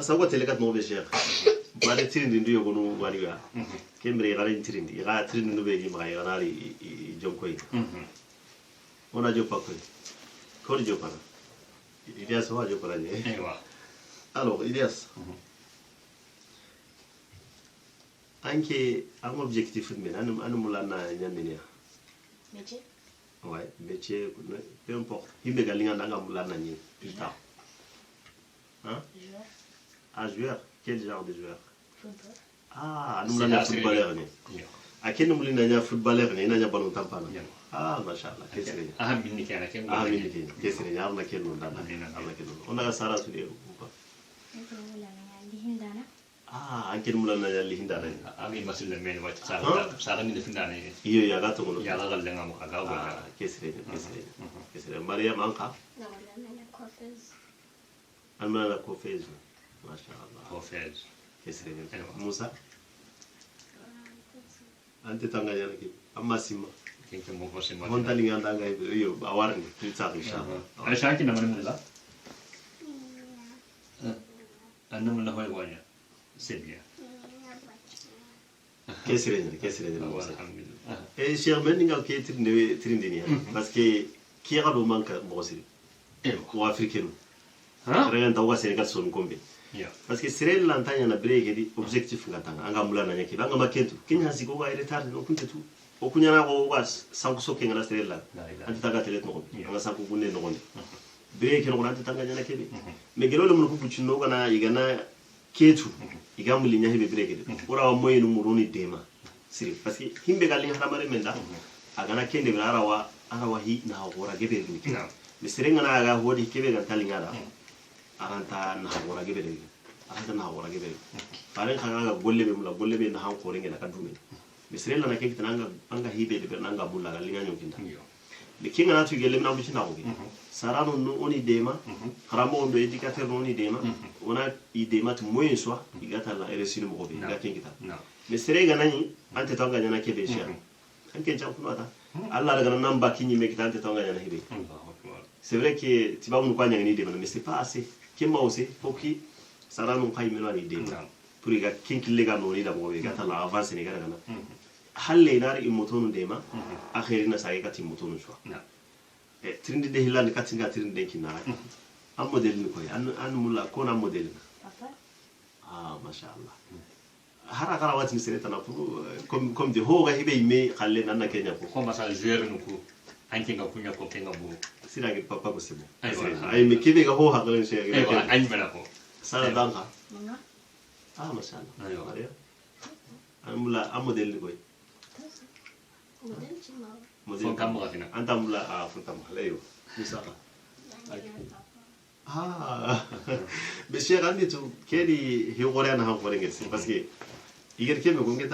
sa ko tele kat no be cheikh ba de tirindi ndu yogo no wani ga kembre ga ren tirindi ga tirindi no be gi ma ga nari jom koy ona jo pakko ko jo para Ilias wa jo para ne alors Ilias anche un objectif mais anu mulana nyandenia métier ouais métier peu importe himbe galinga ndanga mulana nyi plus tard hein joueur joueur quel genre de joueur football anu mulana footballeur ne akene mulina nya footballeur ne ina nya ballon tampana mashallah kesire minni kana ken minni kesire nya arna ken non dana arna ken non ona sara su de ko anche mulana yalli hindana ami masul men wat sa ni defindana iyo ya gato ngono ya la lenga mo kaga go kesire maria manka almana ko fez mashallah ko fez kesire musa ante tanga yana ki amma sima kinke mo ko sima honta linga ndanga iyo awarni tsa inshallah ala shaki na mani mulla anna mulla hoy wanya Sébia. Qu'est-ce que et cher meninga qui est trindini parce que qui a le manque mosi ou africain rien tawa Sénégal son kombe parce que Sri Lanka na break di objectif ngatanga anga mulana nyaki banga makentu Kenya siko ga retard no kuntetu okunya na go was sanku soke ngala Sri Lanka anti taga telet no anga sanku bunne no gonde break no anti tanga nyana kebe me gelolo mun ku puchino kana igana ketu igamuli nya hebe breke de ora wa moyenu muruni dema siri parce que himbe gali haramare menda agana kende arawa hi na hora gebe de kina misirenga na aga hodi kebe gan talingara aranta na hora gebe de aranta na hora gebe pare khanga golle be mula golle be na han ko rengela kadume misirela na keke tananga anga hibe de bernanga mulla galinga nyokinda le kinga na tu gele na buci na ogi sarano no oni dema karamo ondo éducateur no oni dema ona idema tu moyen soit igata la RSI no mobe ga kengita mais serega nani ante tanga nyana kebe sia anke jampu ata alla daga namba kinyi me kitante tanga nyana hibe c'est vrai que tu vas nous quoi nyani dema mais c'est pas assez kema aussi poki sarano kai melo ni dema pour ga kinki lega no ni da mobe gata la avance ni ga daga na halle nar imotonu dema akhirina sai ga timotonu so trindi de hilande katinga trindi de kinara am model ni koy an mulla ko na model papa mashallah hara kara wati misreta na pour comme de ho ga hibe me khalle nan na kenya ko masal joueur nu ko anki nga kunya ko kenga bu sira ge papa ko sebo ay me kibe ga ho ha galen se ga anyi mena ko sala danka mama mashallah ayo maria an mulla am model ni koy model chima model kam ga fina anta mulla funtam halayo misaka Monsieur Randy, quel est le rôle à parce que il y a quelqu'un qui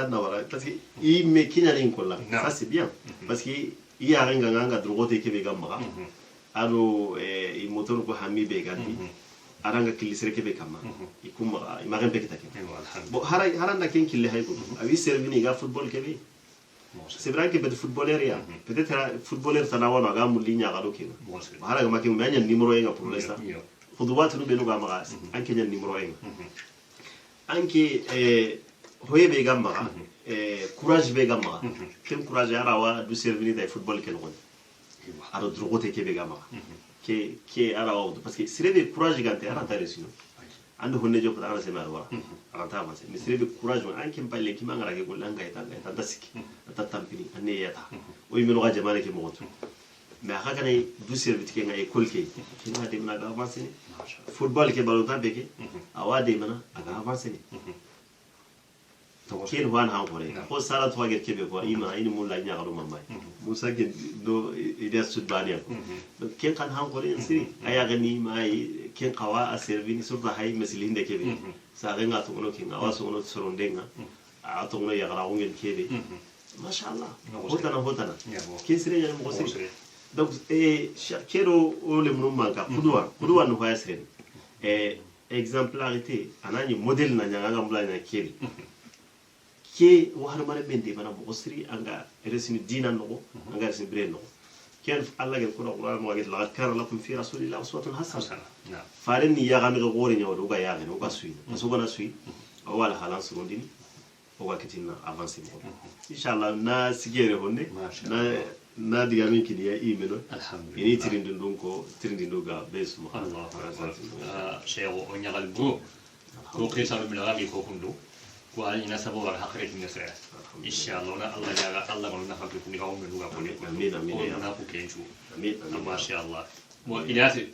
parce que il me qui n'a rien ça c'est bien parce que il y a un ganga droite qui est gamma alors il moteur ko hami be gandi aranga kilisere ke be kama ikuma il m'a rien pété bon haranda ken kille hay ko awi servini ga football ke be c'est vrai que footballeur ya peut-être footballeur tanawana ga mulinya ga dokina hara ga makin manya numéro 1 pour l'instant khudwat no benu ga maga anke nyan numéro 1 anke hoye ga maga courage be ga maga ken courage ara wa du servir da football ken gon aro drogote ke be ga maga ke ara wa parce que c'est le courage ga te ara ta resino ando honne joko ara se marwa ara ta ma se mais c'est le courage anke mpalle ki mangara ke golanga eta tasiki ta tampini ane yata o yimeno ga jamane ke mo mais aka kana du servir ke ngai école ke kina de na ga avancer football ke balota be ke awade mana aga avancer ken wan ha hore ko sala to agel ke be ko ima ini mulla nya garo mamma musa ke do ide sudbania donc ken kan ha hore siri aya gani mai ken qawa a servir surta hay mesilin de ke be sa renga to no ken awaso no sorondenga a to no ya gara ungen ke be mashallah hotana ken sire nya mo sire donc kero o le mun manka kudwa no ha sire exemplarité anani modèle na nya nga mbula na keri ke wahar mare bende bana mo siri anga resini dina no anga resini bre no كان الله قال كنا قرآن وقال لقد كان لكم في رسول الله أسوة حسنة نعم فارني يا غامي غورين يا ودوغا يا غني وغا سوي بس وغا سوي أول حالان سكوندين وغا كتيرنا أفانسي إن شاء الله نا سجيره هوني نا ديامين كني يا إيمنو الحمد لله ini tirindinduga besuma Allah shego onya galbu ko kesa mi laga mi ko kundu ko ali na sabo war hakre ni sa inshallah Allah ya Allah ko na fa ko ni ko mi luga ko ni amin na ko kenchu amin ma sha Allah mo ilasi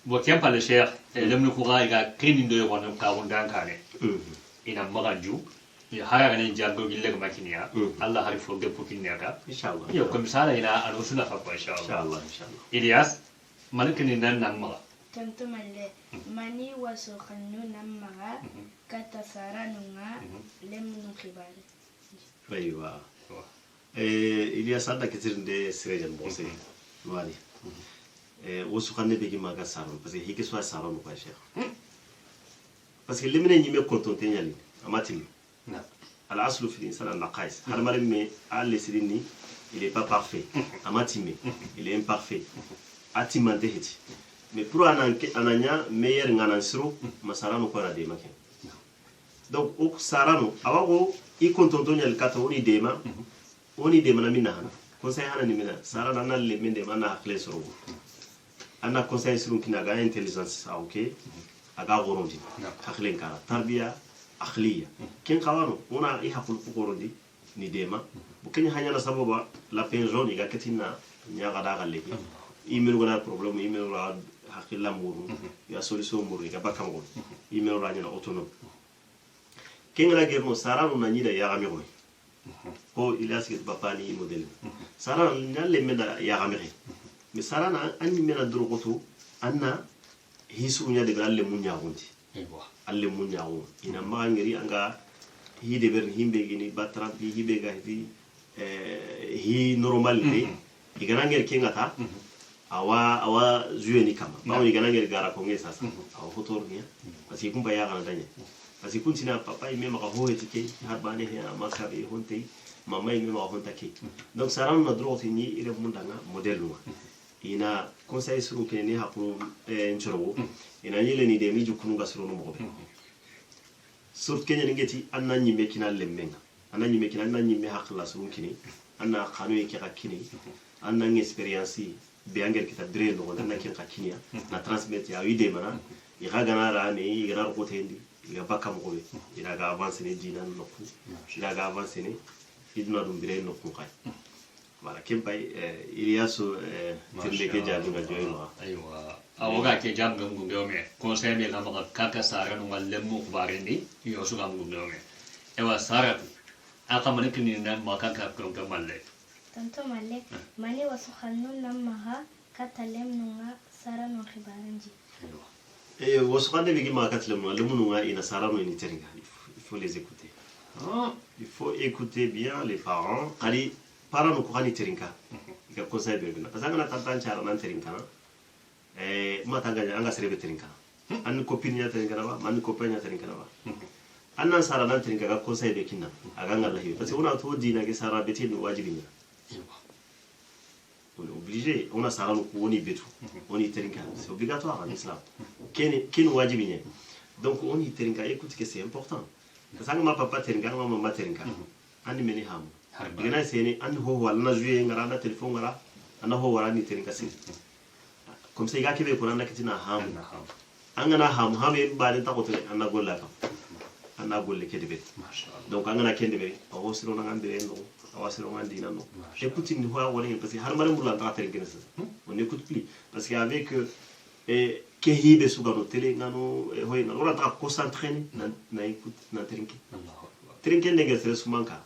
bo tiam pa le cher lem no ko ga krinin do ko na ka wondan kane ina magaju ya haya ne jago gille ko makinia Allah hari fo de pukin ka inshallah yo ko misala ina anu suna fa ko inshallah Ilyas malkin nan nan ma tanto malle mani waso khanu namma kata saranunga lemnu khibari aywa Ilyas anda kitirinde sirejan bose wali wasu khanne begi maga saron parce que hike so saron ko cheikh parce que lemne ñime contonté ñali amatim الأصل في الإنسان النقائص هذا مرة مي على سيرني il est pas parfait amatimé il est imparfait atimante heti mais pour ananya meilleur ngana siro masarano ko na de make donc o sarano awago I kontonto nyal kata oni dema na minna hana conseil hana ni mina sarana na le mende mana akle soro ana conseil siro kina ga intelligence sa okay aga gorondi aklen kara tarbiya akhliya ken kawano ona I hakul gorondi ni dema bu kenya hanya na sababa la pension iga ketina nyaga da galle ki imenu gona problème imenu la hakilla muru ya solution muru iga bakam go imenu la nyana autonome ken la germo sarano na nyida ya gami go ko Ilyas ke bapani model sarano nyalle meda ya gami mais sarana anni mena drogoto anna hisu nya de galle munya gondi alle munya go ina mangeri anga hide ber himbe gini batran bi hibe ga hi normal de igananger kengata awa zueni kama bawo igananger gara ko ngesa sa awa hotor nya parce que kumba ya gana danya parce que kuntina papa ime maka ho etike harbane he makabe honte mama ime maka honta ke donc saran na droti ni ile mundanga model no ina conseil suru ke ni hakuru nchoro ina nyile ni de mi jukunu gasuru no mo be sort kenya ngeti anna nyi mekina lemmenga anna nyi mekina anna nyi me hakla suru kini anna khanu yake kakini anna ngi experience be anger kita dre no anna ken kakinia na transmet ya ide mana iga gana ra ne iga ko tendi iga bakam ko be ila ga avance ne dina no ku ila ga avance ne idna dum dire no ku kai wala kembay Ilyas tinde ke jadu ga joyno aywa awoga ke jam ngam ngum me conseil me la maka kaka sara no ngalle mu barendi yo su ngam ngum me ewa sara aka man kini nan maka ka ko malle tanto malle mani waso khanu namma kata lemnunga sarano khibaranji waso khande bigi maka lemnunga ina sarano ni teringa il faut les écouter il faut écouter bien les parents qali parano ko khani teringa ga conseil be bina parce que na tantan chara nan teringa ma tanganya anga serebe teringa an copine nya teringa ba man copain nya teringa ba annan sara nan teringa ga conseil be kinna aga ngalla hiyo parce que on a to dina ke sara beti no wajibi nya on est obligé on a sara no ko woni betu on est teringa c'est obligatoire en islam ken wajibi nya donc on est teringa écoute que c'est important parce que ma papa teringa ma mama teringa ani meni ham gina seni an ho wala na jouer ngara na téléphone ngara ana ho wala ni teringa sin comme ça il kibe ko nan kitina ham angana ham e baade ta ko te anna golla kam anna golle kede be donc angana kende be awo siro na ngandire no awa siro ngandi nano écoute ni ho wala parce que har mare mulla ta teringa ça on n'écoute plus parce qu'avec ke hibe suga no tele ngano hoy na ora ta concentrer na écoute na teringa teringa ne gese sumanka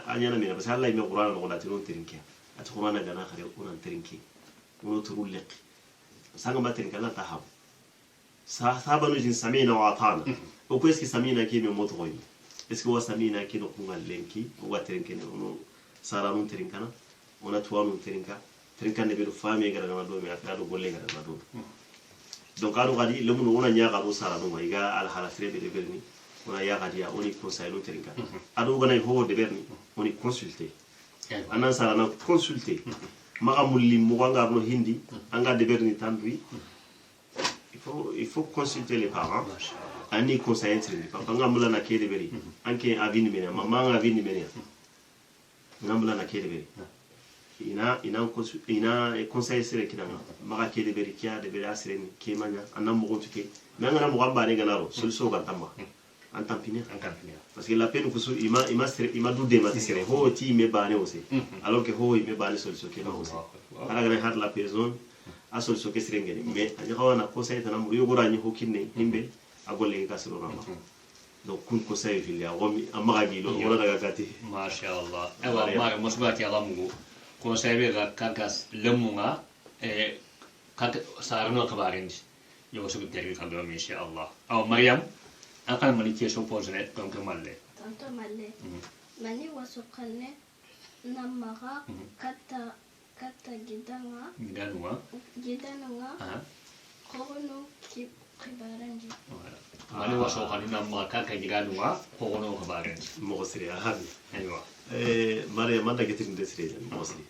anyana mina parce que Allah me qur'an no ngata no teringa at qur'an gana khare on teringa on turul liq sanga matin kala tahab sahabanu jin samina wa atana o ko eski samina ki me motoy eski wa samina ki no kungal lenki o wa trinken no saranu trinkana ona tuanu trinkan de be fami gara na do me afira do golle gara na do donc adu gadi lemun ona nya gado saranu ma iga al halafre be de berni ona ya gadi ya oni conseil no trinkan adu gana ho de berni oni consulter anan sarana consulter maga mulli mo ngarno hindi anga de berni tandui il faut consulter les parents ani conseiller tri papa ngamula na kede beri anke avini mena mama nga avini mena ngamula na kede beri ina conseiller sere kinanga maga kede beri kia de beri asreni kemanya anam mo tuke nanga mo gamba ne ganaro solution ga tamba en tampiner parce que la peine que ima du de matisere ho ti me bane aussi alors que ho me bane solution ke ma aussi ala gane har la personne a solution ke sirengeni mais ani xawana conseil tanam yo gorani ho kinne himbe agole ga siro rama donc kun conseil filia romi amaga gi lo wala daga gati ma sha Allah ewa mare musbati alamu conseil be ga kagas lemunga kak sarno kabarinji yo so guteri kan do insha Allah aw Maryam akan mali question posene donc malle tanto malle mani wasuqalne namara kata gidanwa kono kibaranji mani wasuqalne namara kata gidanwa kono kibaranji mo sire habi aywa mare manda getin de sire mo sire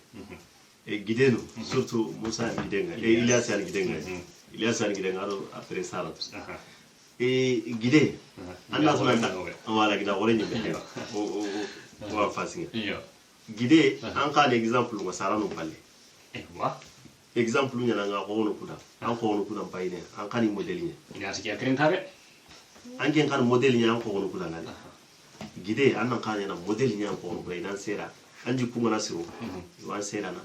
gidenu surtout Moussa gidenga Ilyas al gidenga ado après Salat guidé anda sunanta wala gida gore nyimbe o fasinga guidé an ka exemple ngo sarano palle exemple nyana nga ko no kuda an ko no kuda bayne an kan model nya ina sikia kren kare an gen kan model nya an ko no kuda ngale guidé an kan nya model nya an ko no kuda ina sera anji kuma na siro wan sera na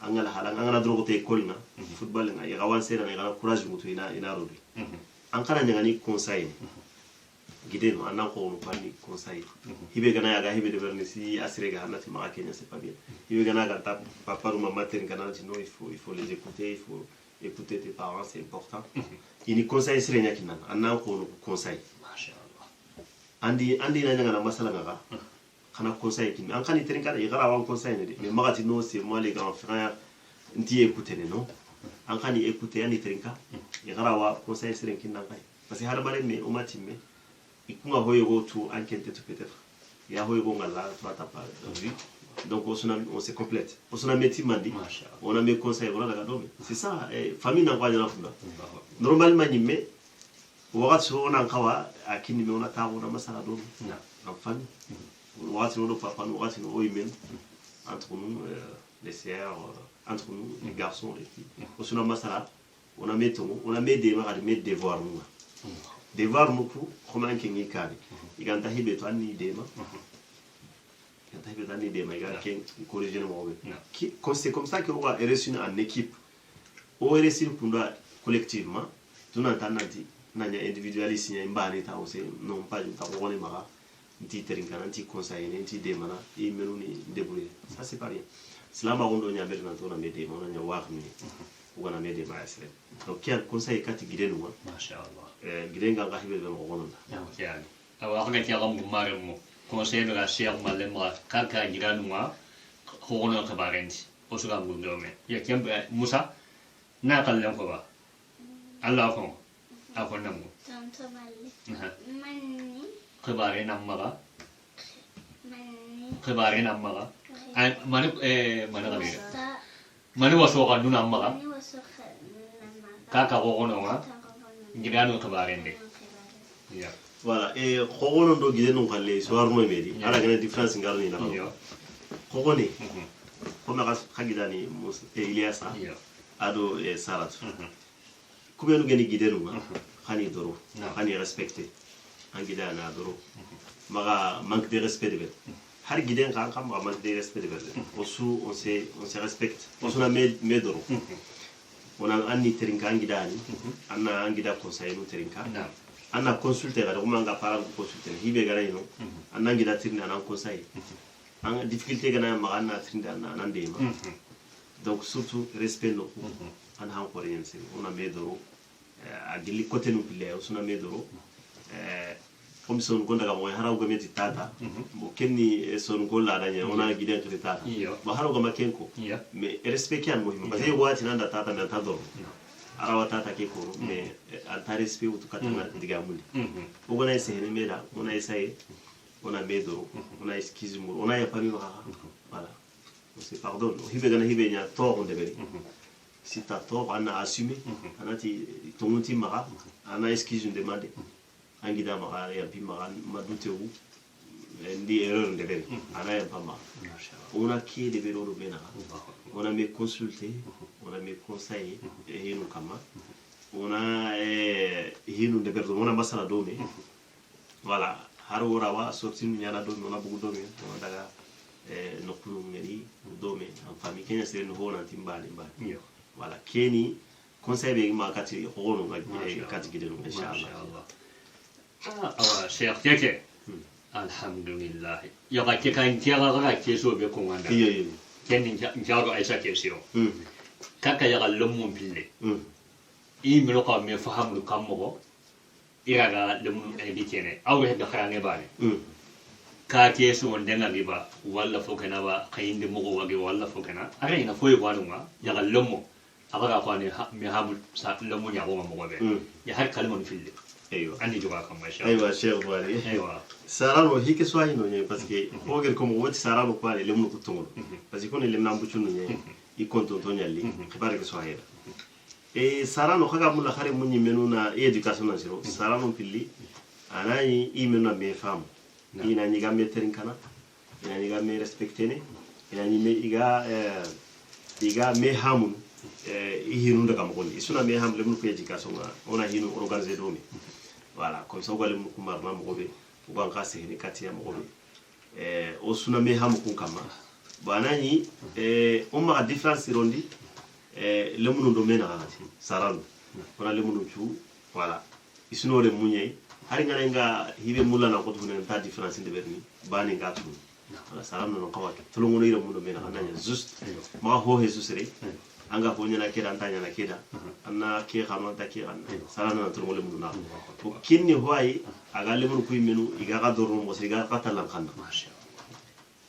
an ngala hala an ngala drogo te école na football na ya wan sera na ya courage mutu ina rodi an kana nyangani conseil guidé no anan ko no pani conseil hibe gana ya ga hibe de vernisi asrega hanati ma Kenya c'est pas bien hibe gana ga ta papa ou maman ten kana dit non il faut les écouter, il faut écouter tes parents, c'est important ini conseil sire nyaki nan anan ko no conseil mashallah andi na nyanga masala ngaga kana conseil kin an kan iterin kada igara wan conseil ne de mais magati no c'est moi les grands frères ndi écouter non an kan écouter ani terinka igara wa conseil sire kin nan kai parce que hala bare me o matimme ikunga hoye go tu ankente tu peut-être ya hoye go ngala tu atapa vu donc on se complète on a métier mandi on a mes conseils on a daga domi c'est ça famille na kwa jana funda normalement nimme wakati on a kawa akini me on a tawo na masala domi en famille wakati on papa wakati on oimen entre nous les sœurs entre nous les garçons les filles on a masala on a mes devoirs nous devoir muku comment kengi kali iganta hibe to anni dema iganta hibe anni dema iganta ken corriger mo be c'est comme ça que on va réussir en équipe on réussir punda collectivement tuna tananti nanya individualiste nya mbani ta aussi non pas ta woni mara nti terinka nanti conseil nti dema na e menu ni débrouiller ça c'est pas rien cela ma rondo nya be na to na me dema na nya wax ni on a me dema asre donc quel conseil kati guidé nous mashallah gidenga nga hibe be mo gononda yani awa ko ngati agam mare mo conseil de la chère malema kaka giranuma ko gono ka barenti o suga ngundo me ya kembe Musa na kallan ko ba Allah ko akon namu tanto malle manni khabare namma khabare namma ay mani mana gabe mani waso ka nuna namma kaka ko gono ma gidano kabarende ya voilà et khogono do gideno khalle soir mo medi ala gane différence ngarni na khogoni ko ma khagidani Musa Ilyasa ado Sarat kubenu geni gideno ma khani doro khani respecter an gidana doro maga manque de respect de har giden kan kam manque de respect de on se respecte on a me doro on a anni terinka angidani anna angida conseil no terinka anna consulter ga ko manga para consulter hibe ga rayno anna angida tirna anna conseil an difficulté ga na ma anna tirna anna ndema donc surtout respect no an han ko rien c'est on a medoro a gili côté no pile on a medoro comme son gonda ga mo haraw ga meti tata mo kenni son golla danya on a giden ko tata mo haraw ga makenko mais respect kan mo parce que wati nanda tata na tado arawa tata ke ko mais alta respect utu katana diga muli o gona ese ne meda on a essayé on a medoro on a excuse mo on a yapani no voilà c'est pardon hibe gana hibe nya to on deberi si ta to ana assumer anati tonguti mara ana excuse demander angida mara ya bi mara madute wu ndi erreur deberi ana ya pas mal on a qui deberi ro bena on a me consulter on a me conseiller et nous kama on a hinu deberi on a masala dome voilà haro rawa sorti nyana dome on a beaucoup dome on daga nokulu ngeri dome en famille kenya c'est no hona timbali mbali voilà keni conseil be ma kati hono ngati kati gidenu inshallah awa cheikh keke alhamdulillah ya ba ke kan tiara ga ke so be ko wanda iyo kenin jago aisha ke sio kaka ya ga lomu bille i mi ko me fahamu kammo ira ga lomu e bitene awu he da khane bale ka ke su wanda na riba walla fokana ba kayin da mugo wage walla fokana aga ina foyi wanuma ya gallomo aga ga kwani mi hamu sa lomo ya goma mugo be ya har kalmon fille aywa andi joga kam masha aywa cheikh wali aywa sarano hike swahili no nye parce que ogel ko mo wati sarano ko ale lemu ko tongo parce que ko ne lemna mbuchu no nye i konto to nyalli khibare ko swahili e sarano khaga mulla khare munyi menuna education na zero sarano pilli anani i menuna me femme ina ñiga me terin kana ina ñiga me respectene ina ñime iga me hamun hinu daga mo gondi isuna me ham lemu ko education ona hinu organiser domi voilà comme ça gole mu kumar ma mo gobe ko an khase ni katia mo gobe o suna me ham ko kama banani on ma différence rondi lemu no do mena ngati saral ona lemu no chu voilà isuno le munyei hari ngana nga hibe mulla na ko tun ta difference de berni bani nga tun ala salam no ko wake to ngono ira mundo mena ananya just ma ho jesus re anga ho nyana keda antanya na keda anna ke khama ta ke an salam na to ngole mundo na ko kinni hoyi aga le mun kuy menu iga ga dorno mo siga qatala khanna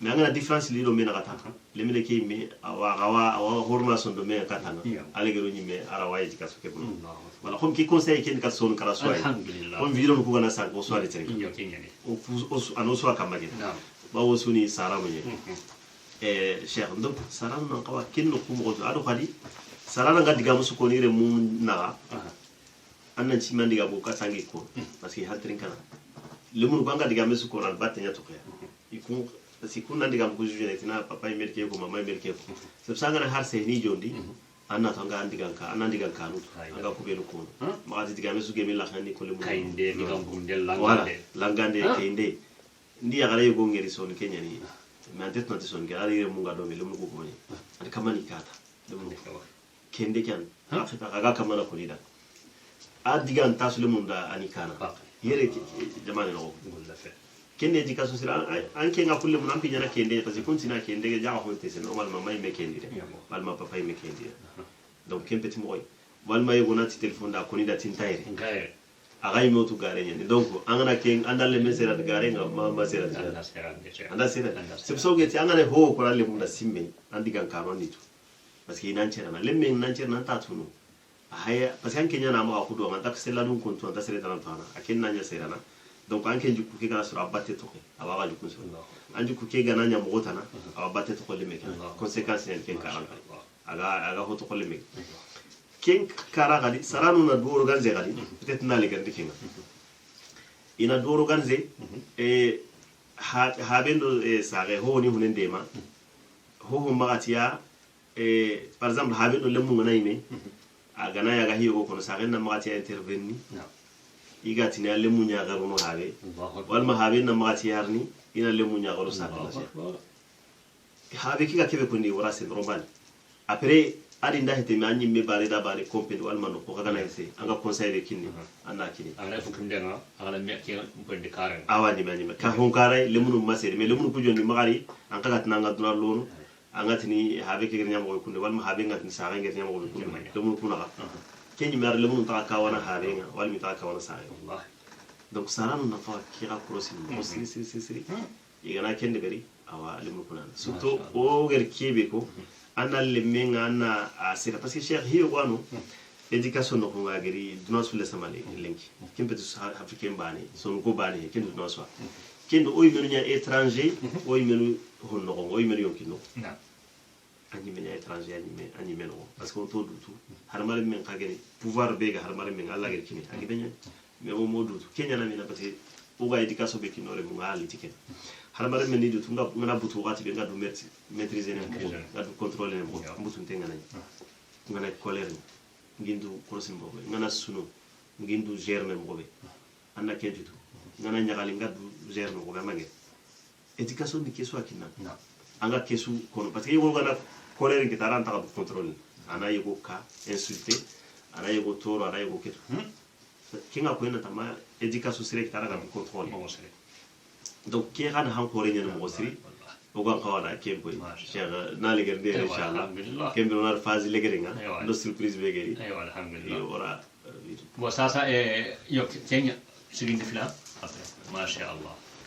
mais ngana difference li do mena kata le mele ke me awa horma son do mena kata na ale gero ni me ara wayi ka so ke bu voilà comme qui conseille ken ka son kala soy alhamdulillah on vidéo ko gana sa ko soirée tere o ano so kamage ba wo suni sara mo ye cheikh ndo sara no kawa ken no ko mo ado khadi sara nga diga musu ko ni re mum na anna ci man diga bo ka sangi ko parce que hal trin kana le mun banga diga musu ko ran batte nya to ko ikun si kunna diga ko juje tina papa imerke ko mama imerke ko c'est ça nga har se ni jondi anna tanga andigan ka anandigan kanu anga ko belu ko ma ati diga mesu gemi la khani ko le mu kainde ni gam gundel langande kainde ndi ya gare go ngeri son kenya ni mais en tête son gare re mu ngado le mu ko ko ni ati kamani kata le mu kende kan afita aga kamana ko lida adigan tasu le mu da anikana yere jamane no kende di kaso sira anke nga kulle mun ampi nyana kende parce que continue kende ga jaga honte c'est normal mama me kende mal ma papa me kende donc ken petit moy wal ma yego nati téléphone da koni da tintaire aga yimo tu gare nyane donc angana ken andale mesera da gare nga mama sera anda sera c'est pour ça que ti angana ho ko lalle mun da simme andi gan karo ni tu parce que inan cera na lemme nan cera nan ta tunu haya parce que anke nyana ma ko do man tak sella dun kontu anta sera tan tana aken nanya sera na donc anke juku ke kana sura batte to ke awa juku so anju ku ke gana nya mo tana awa batte to ko le meke conséquence en ken kara aga ho to ko le meke ken kara gadi saranu na do organiser gadi peut-être na le gandi kenga ina do organiser ha bendo sare ho ni hunen dema ho magatia par exemple ha bendo le mu ngana ime aga na ya ga hiyo ko no sare na magatia intervenir igati ne alle munya garu no habe wal ma habe na magati yarni ina le munya garu sa na habe ki ga kebe ko ni wara sen roban après adi nda hete manyi me bare da bare compete wal man ko ga na ese anga conseil de kinni anna kini ana fu kunde nga ala me ke ko de karen awani mani ka hon kare le munu masere me le munu ko jonni magari an ka gatna nga duna lonu angati ni habe ke gnya mo kunde wal ma habe ngati sa nga ngati mo kunde le munu kuna kenyi mer le mun ta kawana harenga wal mi ta kawana sa wallahi donc saranu na fa kira crossing mo si igana kende beri awa le mun kuna surtout o ger kebe ko ana le menga ana asira parce que cheikh hiyo wano éducation no ko ngageri duna sulle samale lenki kembe to africain bani son ko bani kendo duna so kendo o yimenu nya étranger o yimenu honno o yimenu yonkino anyi menya étranger anyi meno parce que on to dutu harmare men kagene pouvoir bega harmare men alla gel kini agi benya mais o modutu kenya na mina parce que o ga éducation be kinore mu ngali tiken harmare men ni dutu ngana butu wati be ngadu maîtriser ne mo ngadu contrôler ne mo butu tenga na ngana colère ngindu crossing mo ngana suno ngindu germe mo be anna kenjutu ngana nyagali ngadu germe mo be mange éducation ni keso akina anga kesu kono parce que yogo gana colère ki taranta ka contrôle ana yogo ka insulter ana yogo toro ana yogo ketu kinga ko ina tama éducation sire ki taraka contrôle donc ki gana han ko reñen mo siri o gon kawada ken koy cheikh na le gerde inshallah ken do na phase le geringa no surprise be geri ايوه الحمد لله ora وساسا يوك كينيا سيرين فلا ما شاء الله